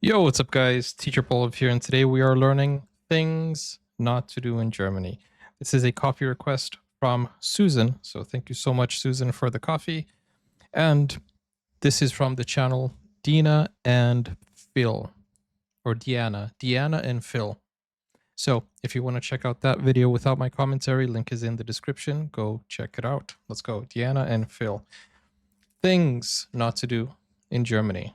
Yo, what's up guys? Teacher Paul here, and today we are learning things not to do in Germany. This is a coffee request from Susan, so thank you so much Susan for the coffee. And this is from the channel Dina and Phil, or Diana and Phil. So if you want to check out that video without my commentary, link is in the description. Go check it out. Let's go. Diana and Phil. Things not to do in Germany.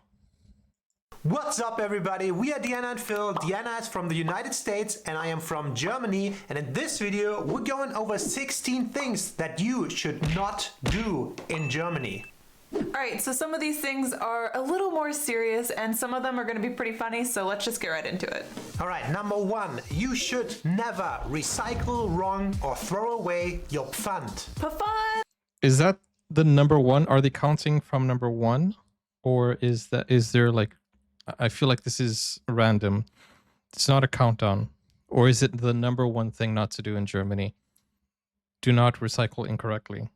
What's up everybody, we are Diana and Phil. Diana is from the United States and I am from Germany, and in this video we're going over 16 things that you should not do in Germany. Alright, so some of these things are a little more serious and some of them are going to be pretty funny, so let's just get right into it. Alright, number 1, you should never recycle wrong or throw away your Pfand. Pfand! Is that the number one? Are they counting from number one? Or is there like, I feel like this is random. It's not a countdown. Or is it the number one thing not to do in Germany? Do not recycle incorrectly.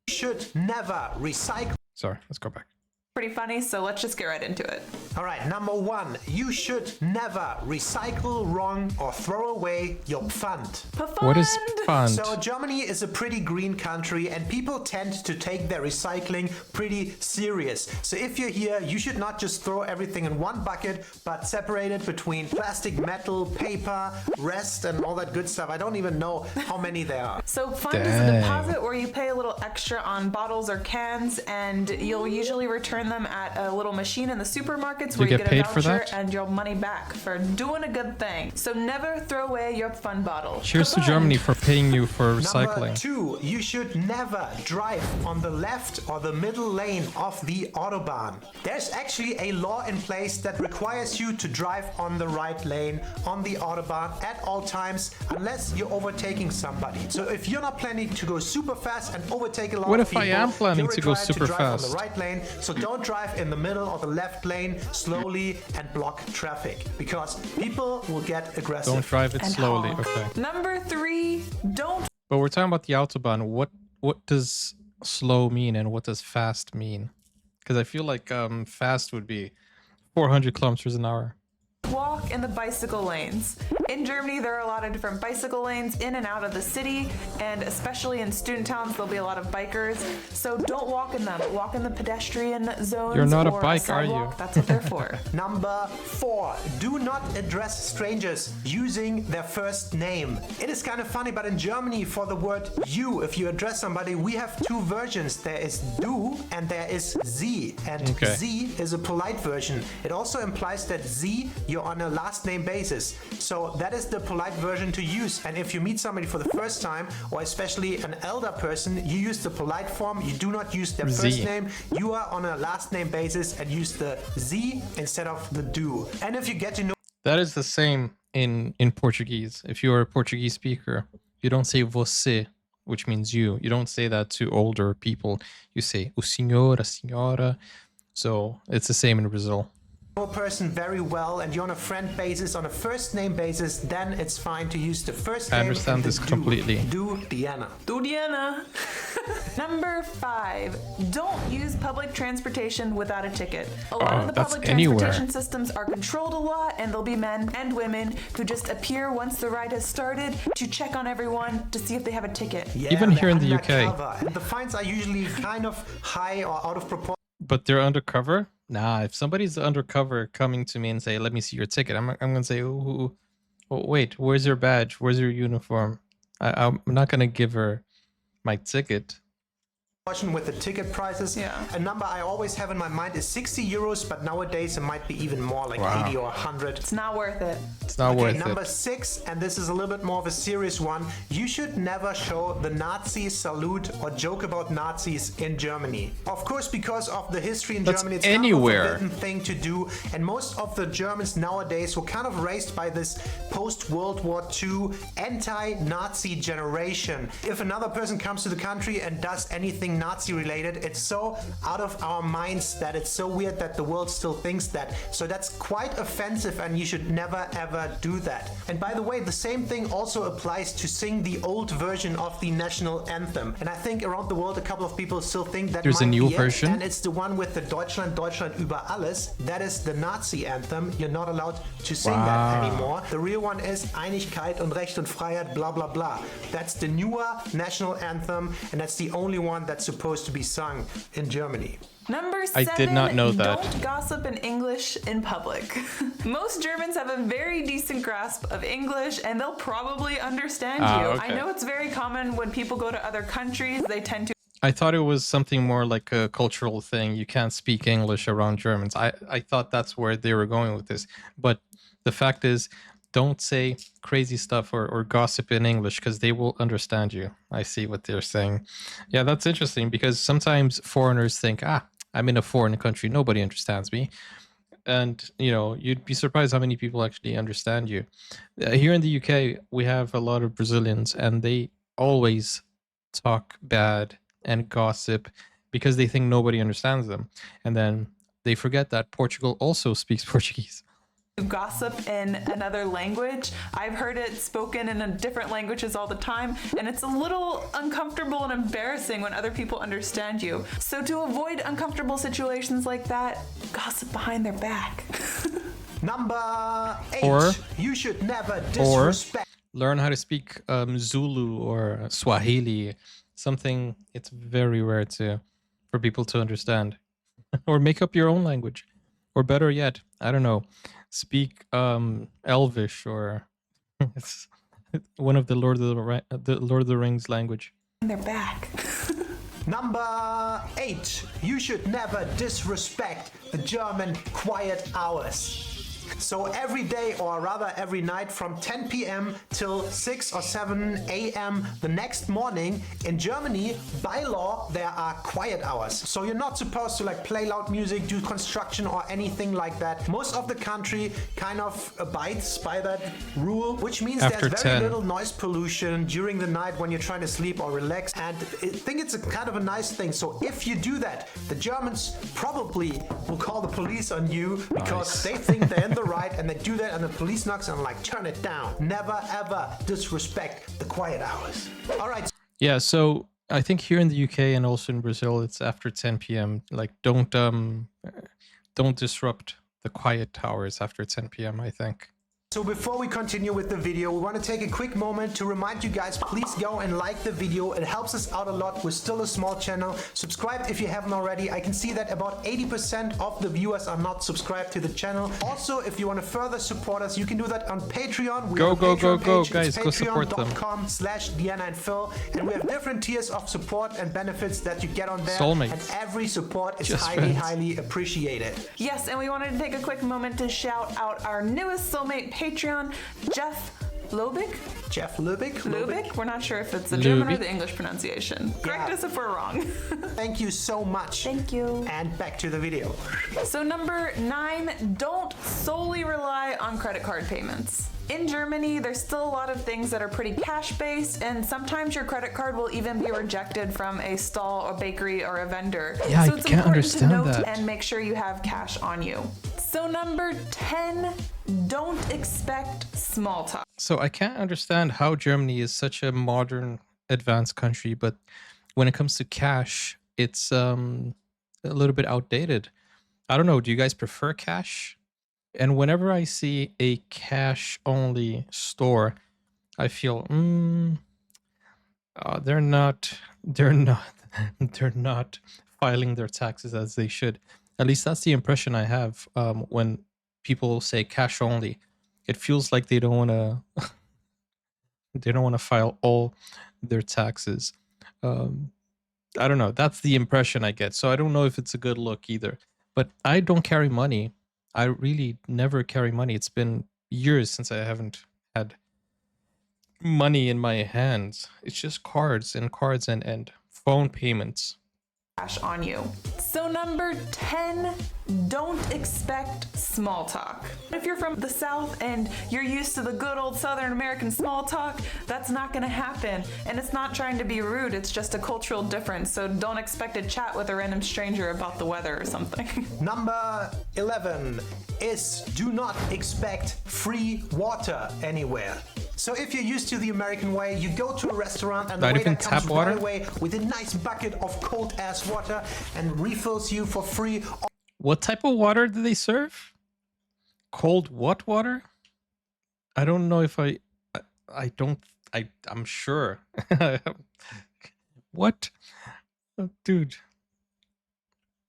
You should never recycle. Sorry, let's go back. Pretty funny, so let's just get right into it. Alright, number 1, you should never recycle wrong or throw away your Pfand. What is Pfand? So Germany is a pretty green country and people tend to take their recycling pretty serious. So if you're here, you should not just throw everything in one bucket, but separate it between plastic, metal, paper, rest, and all that good stuff. I don't even know how many there are. So Pfand is a deposit where you pay a little extra on bottles or cans, and you'll usually return them at a little machine in the supermarkets where you get a voucher and your money back for doing a good thing. So never throw away your Pfand bottle. Cheers to Germany for paying you for recycling. Number 2, you should never drive on the left or the middle lane of the Autobahn. There's actually a law in place that requires you to drive on the right lane on the Autobahn at all times, unless you're overtaking somebody. So if you're not planning to go super fast and overtake a lot what of if people, I am planning to go you're super required to drive fast? on the right lane. So don't drive in the middle or the left lane slowly and block traffic, because people will get aggressive. Don't drive it And slowly. honk. Okay. Number 3, don't. But we're talking about the Autobahn. What does slow mean and what does fast mean? Because I feel like fast would be 400 kilometers an hour. Walk in the bicycle lanes. In Germany, there are a lot of different bicycle lanes in and out of the city, and especially in student towns, there'll be a lot of bikers. So don't walk in them. Walk in the pedestrian zones. You're not a or bike, are you? sidewalk. That's what they're for. Number 4, do not address strangers using their first name. It is kind of funny, but in Germany, for the word you, if you address somebody, we have two versions. There is du and there is sie. And sie is a polite version. It also implies that sie, you're on a last name basis. So that is the polite version to use. And if you meet somebody for the first time, or especially an elder person, you use the polite form. You do not use their first name. You are on a last name basis and use the sie instead of the du. And if you get to know... That is the same in Portuguese. If you are a Portuguese speaker, you don't say você, which means you. You don't say that to older people. You say o senhor, a senhora. So it's the same in Brazil. A person very well and you're on a friend basis, on a first name basis, then it's fine to use the first name. I understand this completely. Do Diana. Do Diana. Number 5, don't use public transportation without a ticket. A lot of the public transportation systems are controlled a lot, and there'll be men and women who just appear once the ride has started to check on everyone to see if they have a ticket. Yeah, even here in the UK. And the fines are usually kind of high or out of proportion. But they're undercover? Nah, if somebody's undercover coming to me and say, let me see your ticket, I'm going to say, oh, wait, where's your badge? Where's your uniform? I'm not going to give her my ticket. With the ticket prices. A number I always have in my mind is 60 euros, but nowadays it might be even more, like 80 or 100. It's not worth it. It's not worth it. Number 6, and this is a little bit more of a serious one. You should never show the Nazi salute or joke about Nazis in Germany. Of course, because of the history in Germany, it's kind of a forbidden thing to do. And most of the Germans nowadays were kind of raised by this post-World War II anti-Nazi generation. If another person comes to the country and does anything anything Nazi related. It's so out of our minds that it's so weird that the world still thinks that. So that's quite offensive, and you should never ever do that. And by the way, the same thing also applies to sing the old version of the national anthem. And I think around the world a couple of people still think that there's might a new be version, and it's the one with the Deutschland, Deutschland über alles. That is the Nazi anthem. You're not allowed to sing that anymore. The real one is Einigkeit und Recht und Freiheit, blah blah blah. That's the newer national anthem, and that's the only one that's supposed to be sung in Germany. Number 7, I did not know that. Don't gossip in English in public. Most Germans have a very decent grasp of English, and they'll probably understand you. Okay. I know it's very common when people go to other countries, they tend to. I thought it was something more like a cultural thing. You can't speak English around Germans. I thought that's where they were going with this. But the fact is, don't say crazy stuff or gossip in English because they will understand you. I see what they're saying. Yeah, that's interesting because sometimes foreigners think, I'm in a foreign country, nobody understands me. And, you know, you'd be surprised how many people actually understand you. Here in the UK, we have a lot of Brazilians, and they always talk bad and gossip because they think nobody understands them. And then they forget that Portugal also speaks Portuguese. Gossip in another language. I've heard it spoken in different languages all the time, and it's a little uncomfortable and embarrassing when other people understand you. So to avoid uncomfortable situations like that, gossip behind their back. Number 8. Or you should never disrespect. Learn how to speak Zulu or Swahili. Something it's very rare for people to understand. Or make up your own language. Or better yet, I don't know, speak Elvish or it's one of the Lord of the Rings language. They're back. Number 8. You should never disrespect the German quiet hours. So every day, or rather every night, from 10 p.m. till 6 or 7 a.m. the next morning, in Germany, by law, there are quiet hours. So you're not supposed to like play loud music, do construction or anything like that. Most of the country kind of abides by that rule, which means After there's very 10. little noise pollution during the night when you're trying to sleep or relax. And I think it's a kind of a nice thing. So if you do that, the Germans probably will call the police on you because they think they're in the right, and they do that, and the police knocks and like, turn it down. Never ever disrespect the quiet hours. All right. Yeah, so I think here in the UK and also in Brazil, it's after 10 p.m. Like, don't disrupt the quiet hours after 10 p.m. I think. So before we continue with the video, we want to take a quick moment to remind you guys, please go and like the video. It helps us out a lot. We're still a small channel. Subscribe if you haven't already. I can see that about 80% of the viewers are not subscribed to the channel. Also, if you want to further support us, you can do that on Patreon. We have a Patreon page. Guys, go support them. patreon.com/Diana and Phil. And we have different tiers of support and benefits that you get on there. Soulmates. And every support is Just highly, friends. highly appreciated. Yes, and we wanted to take a quick moment to shout out our newest soulmate Patreon, Jeff Lobig? Jeff Lubik? Lubik? We're not sure if it's the German or the English pronunciation. Correct us if we're wrong. Thank you so much. Thank you. And back to the video. So number 9, don't solely rely on credit card payments. In Germany, there's still a lot of things that are pretty cash-based, and sometimes your credit card will even be rejected from a stall or bakery or a vendor. Yeah, so I it's can't important to understand note that. and make sure you have cash on you. So number 10, don't expect small talk. So I can't understand how Germany is such a modern, advanced country, but when it comes to cash, it's a little bit outdated. I don't know. Do you guys prefer cash? And whenever I see a cash-only store, I feel they're not filing their taxes as they should. At least that's the impression I have when people say cash only. It feels like they don't want to file all their taxes. I don't know. That's the impression I get. So I don't know if it's a good look either. But I don't carry money. I really never carry money. It's been years since I haven't had money in my hands. It's just cards and phone payments. on you. So number 10, don't expect small talk. If you're from the South and you're used to the good old Southern American small talk, that's not gonna happen. And it's not trying to be rude, it's just a cultural difference. So don't expect to chat with a random stranger about the weather or something. Number 11 is do not expect free water anywhere. So if you're used to the American way, you go to a restaurant and the waiter comes right away with a nice bucket of cold ass water and refills you for free. What type of water do they serve? Cold what water? I don't know if I'm sure. What? Oh, dude.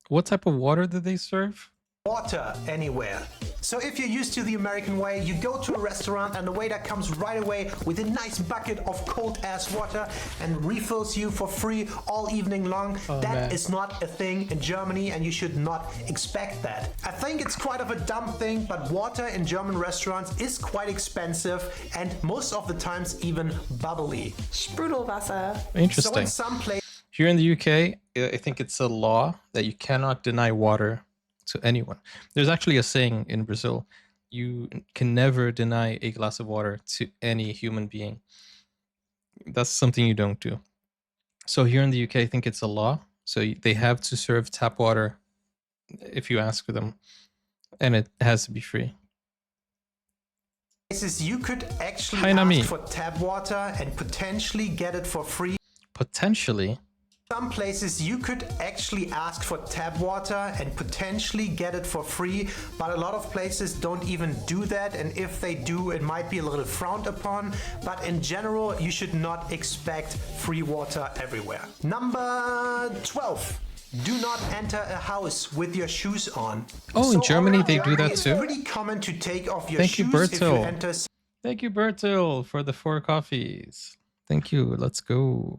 What type of water do they serve? Water anywhere. So if you're used to the American way, you go to a restaurant and the waiter comes right away with a nice bucket of cold ass water and refills you for free all evening long. That is not a thing in Germany and you should not expect that. I think it's quite of a dumb thing, but water in German restaurants is quite expensive and most of the times even bubbly. Sprudelwasser. Interesting. So in some places here in the UK, I think it's a law that you cannot deny water to anyone. There's actually a saying in Brazil, you can never deny a glass of water to any human being. That's something you don't do. So here in the UK, I think it's a law. So they have to serve tap water if you ask for them, and it has to be free. You could actually ask for tap water and potentially get it for free. Potentially? Some places you could actually ask for tap water and potentially get it for free, but a lot of places don't even do that, and if they do, it might be a little frowned upon, but in general, you should not expect free water everywhere. Number 12. Do not enter a house with your shoes on. Oh, in Germany they do that too? It's pretty common to take off your shoes if you enter. Thank you, Bertil, for the 4 coffees. Thank you. Let's go.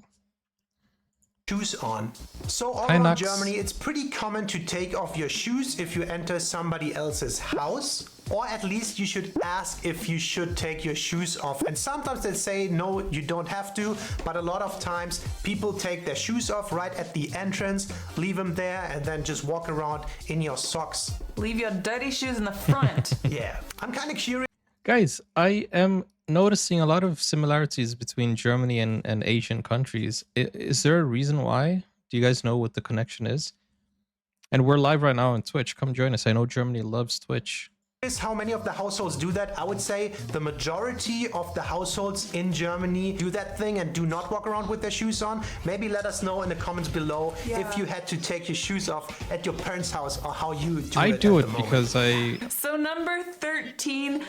Shoes on. So all around Germany, it's pretty common to take off your shoes if you enter somebody else's house, or at least you should ask if you should take your shoes off. And sometimes they'll say, no, you don't have to, but a lot of times people take their shoes off right at the entrance, leave them there, and then just walk around in your socks. Leave your dirty shoes in the front. Yeah, I'm kind of curious. Guys, I am noticing a lot of similarities between Germany and Asian countries. Is there a reason why? Do you guys know what the connection is? And we're live right now on Twitch. Come join us. I know Germany loves Twitch. How many of the households do that? I would say the majority of the households in Germany do that thing and do not walk around with their shoes on. Maybe let us know in the comments below if you had to take your shoes off at your parents' house or how you do it. I do it because So number 13.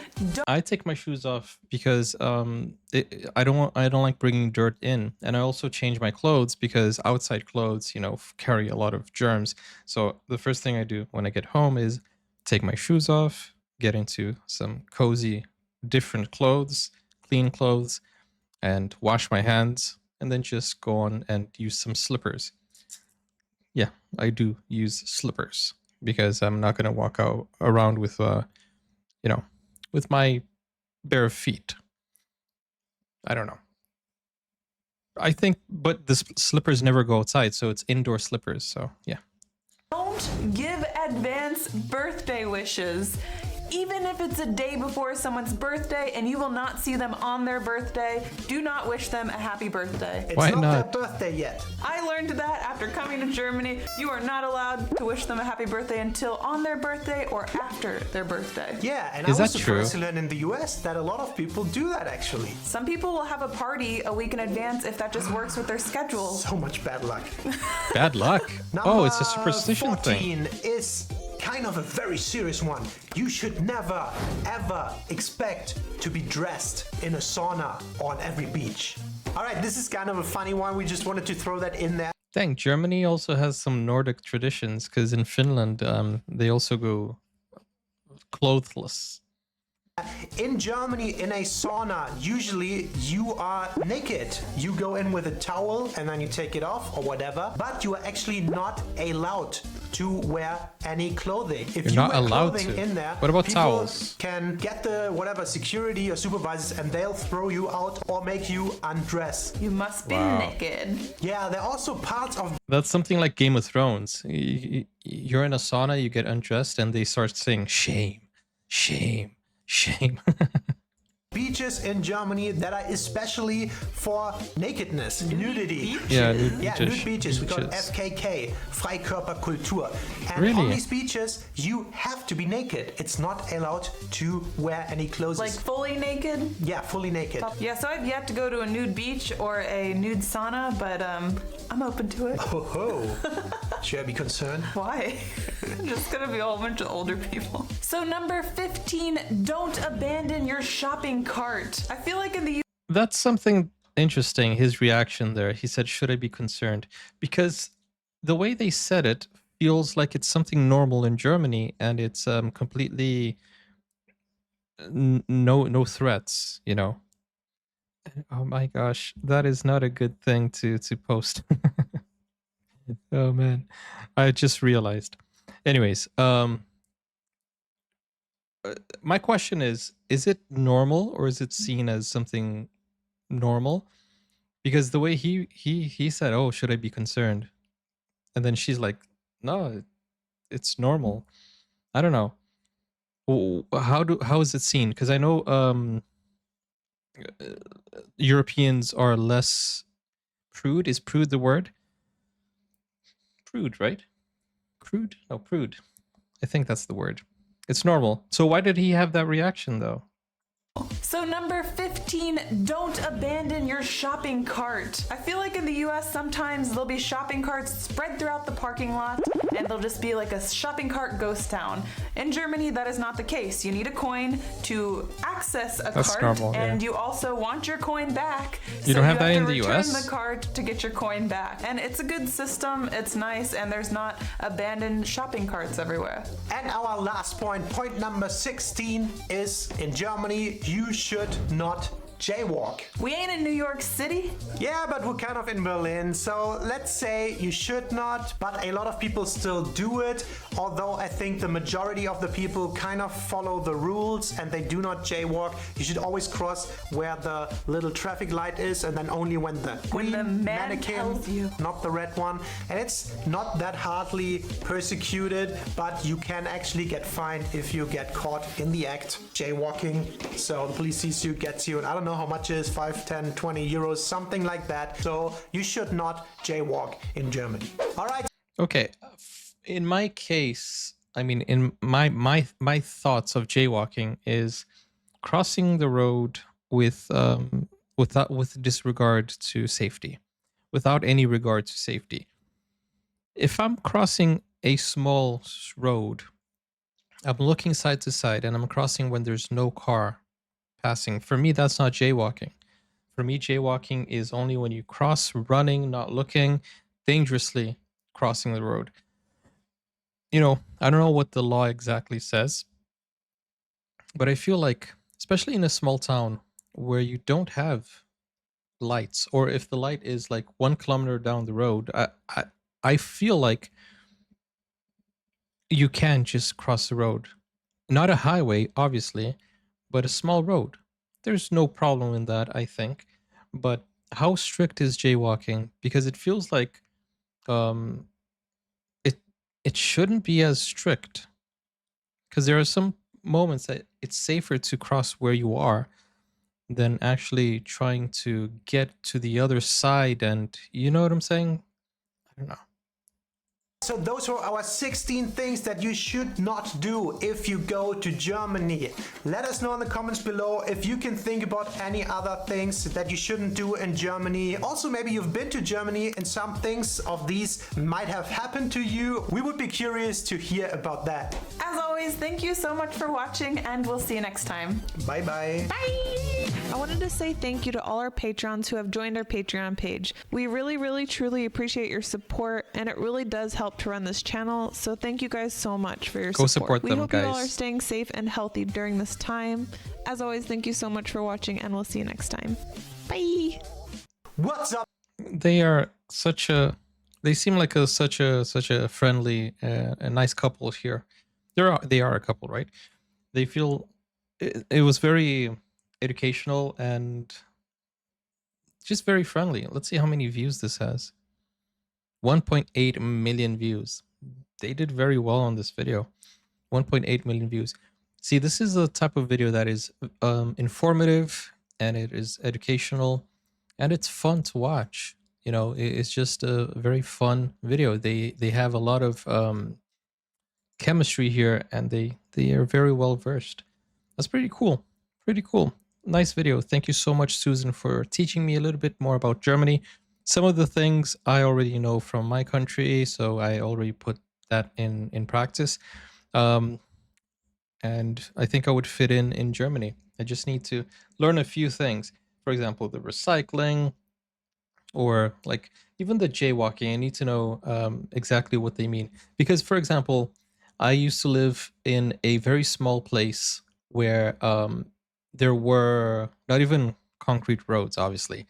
I take my shoes off because I don't like bringing dirt in, and I also change my clothes because outside clothes, you know, carry a lot of germs. So the first thing I do when I get home is take my shoes off, get into some cozy, different clothes, clean clothes, and wash my hands, and then just go on and use some slippers. Yeah, I do use slippers because I'm not going to walk around with, you know, with my bare feet. I don't know. I think, but the slippers never go outside, so it's indoor slippers, so yeah. Don't give advance birthday wishes. Even if it's a day before someone's birthday and you will not see them on their birthday, do not wish them a happy birthday. It's not their birthday yet. I learned that after coming to Germany. You are not allowed to wish them a happy birthday until on their birthday or after their birthday. Yeah, and I was surprised to learn in the US that a lot of people do that actually. Some people will have a party a week in advance if that just works with their schedule. So much bad luck. Bad luck? Oh, it's a superstition 14 thing. Is kind of a very serious one. You should never, ever expect to be dressed in a sauna on every beach. All right, this is kind of a funny one. We just wanted to throw that in there. Dang, Germany also has some Nordic traditions because in Finland, they also go clothless. In Germany, in a sauna, usually you are naked. You go in with a towel and then you take it off or whatever, but you are actually not allowed to wear any clothing. If You're you not wear allowed clothing to. in there, What about people towels? can get the whatever security or supervisors and they'll throw you out or make you undress. You must be Wow. naked. Yeah, there are also parts of That's something like Game of Thrones. You're in a sauna, you get undressed, and they start saying shame, shame, shame. beaches in Germany that are especially for nakedness, nudity. Yeah, nude Yeah, beaches. nude beaches. We call it FKK, Freikörperkultur. And Really? on these beaches, you have to be naked. It's not allowed to wear any clothes. Like fully naked? Yeah, fully naked. Yeah, so I've yet to go to a nude beach or a nude sauna, but I'm open to it. Oh ho! Should I be concerned? Why? Just gonna be a whole bunch of older people. So number 15, don't abandon your shopping cart. I feel like in the That's something interesting, his reaction there. He said, should I be concerned? Because the way they said it feels like it's something normal in Germany, and it's completely no threats, you know. Oh my gosh, that is not a good thing to post. Oh man, I just realized. Anyways, my question is it normal or is it seen as something normal? Because the way he said, "Oh, should I be concerned?" and then she's like, "No, it's normal." I don't know. How is it seen? Because I know Europeans are less prude. Is prude the word? Prude, right? Crude? No, prude. I think that's the word. It's normal. So why did he have that reaction though? So number 15, don't abandon your shopping cart. I feel like in the US sometimes there'll be shopping carts spread throughout the parking lot and they'll just be like a shopping cart ghost town. In Germany that is not the case. You need a coin to access a That's cart normal, yeah. and you also want your coin back. You don't have so that you in have the to return US? the cart to get your coin back. And it's a good system, it's nice, and there's not abandoned shopping carts everywhere. And our last point number 16, is in Germany, you should not jaywalk. We ain't in New York City. Yeah, but we're kind of in Berlin, so let's say you should not, but a lot of people still do it, although I think the majority of the people kind of follow the rules and they do not jaywalk. You should always cross where the little traffic light is and then only when the green the man mannequin, tells you. not the red one. And it's not that hardly persecuted, but you can actually get fined if you get caught in the act jaywalking. So the police sees you, gets you, and I don't know how much it is, 5, 10, 20 euros, something like that. So you should not jaywalk in Germany. All right. Okay, in my case, I mean, in my thoughts of jaywalking is crossing the road with disregard to safety, without any regard to safety. If I'm crossing a small road, I'm looking side to side, and I'm crossing when there's no car passing. For me, that's not jaywalking. For me, jaywalking is only when you cross running, not looking, dangerously crossing the road. You know, I don't know what the law exactly says, but I feel like, especially in a small town where you don't have lights, or if the light is like 1 kilometer down the road, I feel like you can just cross the road. Not a highway, obviously, but a small road. There's no problem in that, I think. But how strict is jaywalking? Because it feels like it shouldn't be as strict. Because there are some moments that it's safer to cross where you are than actually trying to get to the other side. And you know what I'm saying? I don't know. So those were our 16 things that you should not do if you go to Germany. Let us know in the comments below if you can think about any other things that you shouldn't do in Germany. Also, maybe you've been to Germany and some things of these might have happened to you. We would be curious to hear about that. As always, always, thank you so much for watching, and we'll see you next time. Bye-bye. Bye! I wanted to say thank you to all our patrons who have joined our Patreon page. We really, truly appreciate your support, and it really does help to run this channel, so thank you guys so much for your Go support. them, we hope guys. you all are staying safe and healthy during this time. As always, thank you so much for watching, and we'll see you next time. Bye! What's up? They are such a... They seem like such a friendly, a nice couple here. They are a couple, right? They feel... It was very educational and just very friendly. Let's see how many views this has. 1.8 million views. They did very well on this video. 1.8 million views. See, this is a type of video that is informative, and it is educational, and it's fun to watch. You know, it's just a very fun video. They have a lot of chemistry here, and they are very well versed. That's pretty cool. Pretty cool. Nice video. Thank you so much, Susan, for teaching me a little bit more about Germany. Some of the things I already know from my country, so I already put that in practice. And I think I would fit in Germany. I just need to learn a few things. For example, the recycling, or like even the jaywalking. I need to know exactly what they mean. Because, for example, I used to live in a very small place where there were not even concrete roads, obviously.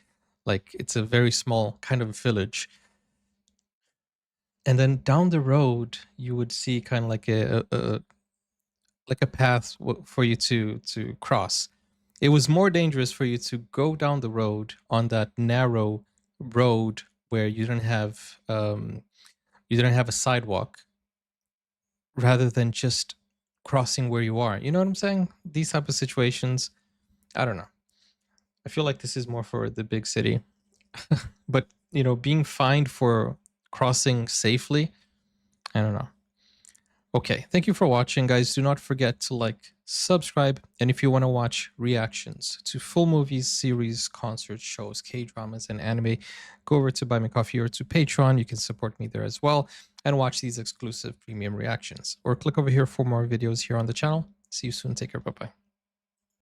Like, it's a very small kind of village. And then down the road, you would see kind of like a path for you to cross. It was more dangerous for you to go down the road on that narrow road where you didn't have a sidewalk, rather than just crossing where you are. You know what I'm saying? These type of situations, I don't know. I feel like this is more for the big city. But, you know, being fined for crossing safely, I don't know. Okay, thank you for watching, guys. Do not forget to like, subscribe, and if you want to watch reactions to full movies, series, concerts, shows, K-dramas, and anime, go over to Buy Me Coffee or to Patreon. You can support me there as well and watch these exclusive premium reactions. Or click over here for more videos here on the channel. See you soon. Take care. Bye-bye.